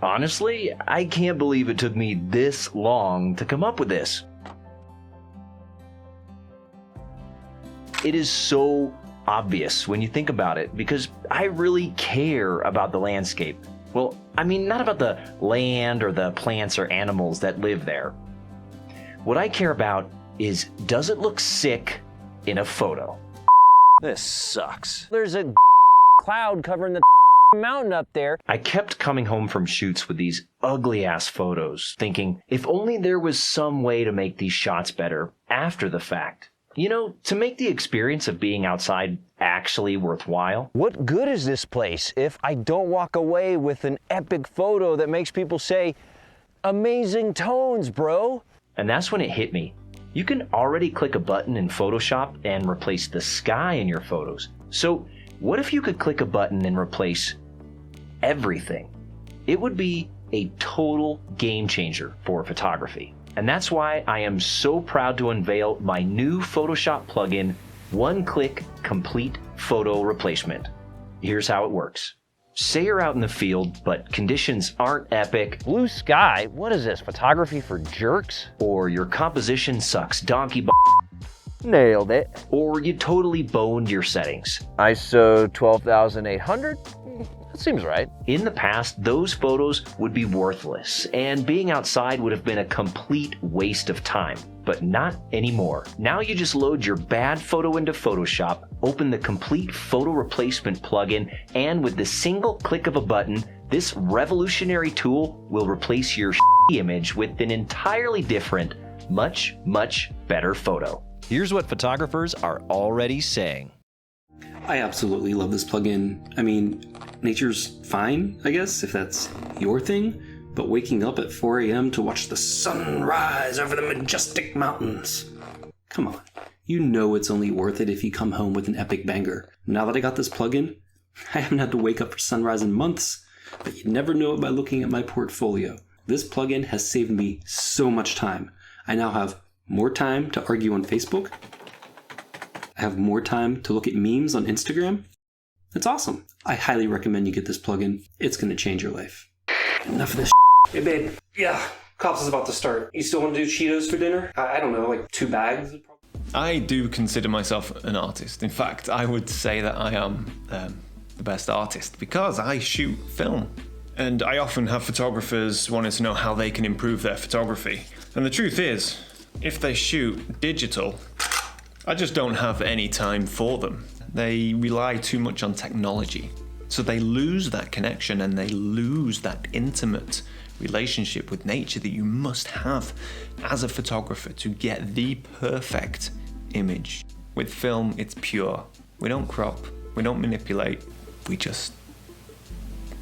Honestly, I can't believe it took me this long to come up with this. It is so obvious when you think about it, because I really care about the landscape. Well, I mean, not about the land or the plants or animals that live there. What I care about is, does it look sick in a photo? This sucks. There's a cloud covering the mountain up there. I kept coming home from shoots with these ugly ass photos, thinking if only there was some way to make these shots better after the fact. You know, to make the experience of being outside actually worthwhile. What good is this place if I don't walk away with an epic photo that makes people say, amazing tones, bro? And that's when it hit me. You can already click a button in Photoshop and replace the sky in your photos. So what if you could click a button and replace everything? It would be a total game changer for photography. And that's why I am so proud to unveil my new Photoshop plugin, One-Click Complete Photo Replacement. Here's how it works. Say you're out in the field, but conditions aren't epic. Blue sky? What is this, photography for jerks? Or your composition sucks donkey Nailed it. or you totally boned your settings. ISO 12800? That seems right. In the past, those photos would be worthless, and being outside would have been a complete waste of time. But not anymore. Now you just load your bad photo into Photoshop, open the Complete Photo Replacement plugin, and with the single click of a button, this revolutionary tool will replace your image with an entirely different, much, much better photo. Here's what photographers are already saying. I absolutely love this plugin. I mean, nature's fine, I guess, if that's your thing, but waking up at 4 a.m. to watch the sun rise over the majestic mountains. Come on, you know it's only worth it if you come home with an epic banger. Now that I got this plugin, I haven't had to wake up for sunrise in months, but you never know it by looking at my portfolio. This plugin has saved me so much time. I now have more time to argue on Facebook. I have more time to look at memes on Instagram. It's awesome. I highly recommend you get this plugin. It's going to change your life. Enough of this. Hey babe, yeah, Cops is about to start. You still want to do Cheetos for dinner? I don't know, like 2 bags? I do consider myself an artist. In fact, I would say that I am the best artist because I shoot film. And I often have photographers wanting to know how they can improve their photography. And the truth is, if they shoot digital, I just don't have any time for them. They rely too much on technology. So they lose that connection and they lose that intimate relationship with nature that you must have as a photographer to get the perfect image. With film, it's pure. We don't crop, we don't manipulate, we just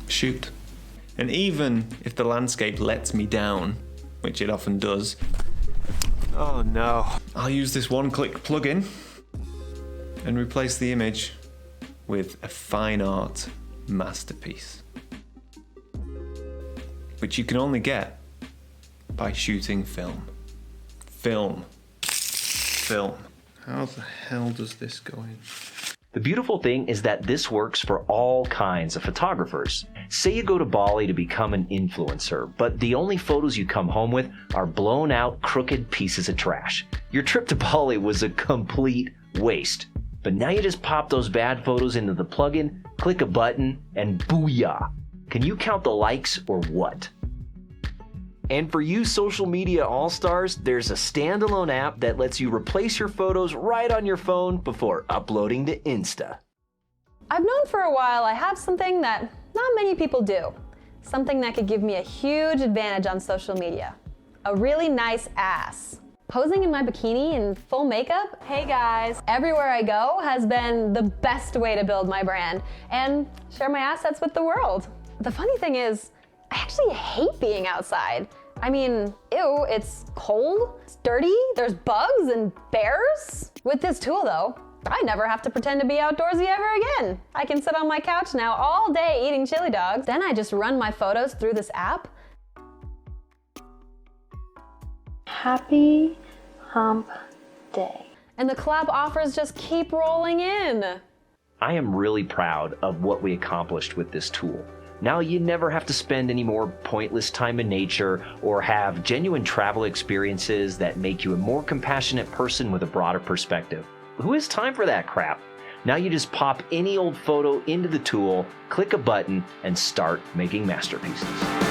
shoot. And even if the landscape lets me down, which it often does, oh no, I'll use this one-click plugin and replace the image with a fine art masterpiece, which you can only get by shooting film. Film. How the hell does this go in? The beautiful thing is that this works for all kinds of photographers. Say you go to Bali to become an influencer, but the only photos you come home with are blown out, crooked pieces of trash. Your trip to Bali was a complete waste. But now you just pop those bad photos into the plugin, click a button, and booyah! Can you count the likes or what? And for you social media all-stars, there's a standalone app that lets you replace your photos right on your phone before uploading to Insta. I've known for a while I have something that not many people do. Something that could give me a huge advantage on social media. A really nice ass. Posing in my bikini in full makeup, hey guys, everywhere I go has been the best way to build my brand and share my assets with the world. The funny thing is, I actually hate being outside. I mean, ew, it's cold, it's dirty, there's bugs and bears. With this tool though, I never have to pretend to be outdoorsy ever again. I can sit on my couch now all day eating chili dogs. Then I just run my photos through this app. Happy Hump Day. And the collab offers just keep rolling in. I am really proud of what we accomplished with this tool. Now you never have to spend any more pointless time in nature or have genuine travel experiences that make you a more compassionate person with a broader perspective. Who has time for that crap? Now you just pop any old photo into the tool, click a button, and start making masterpieces.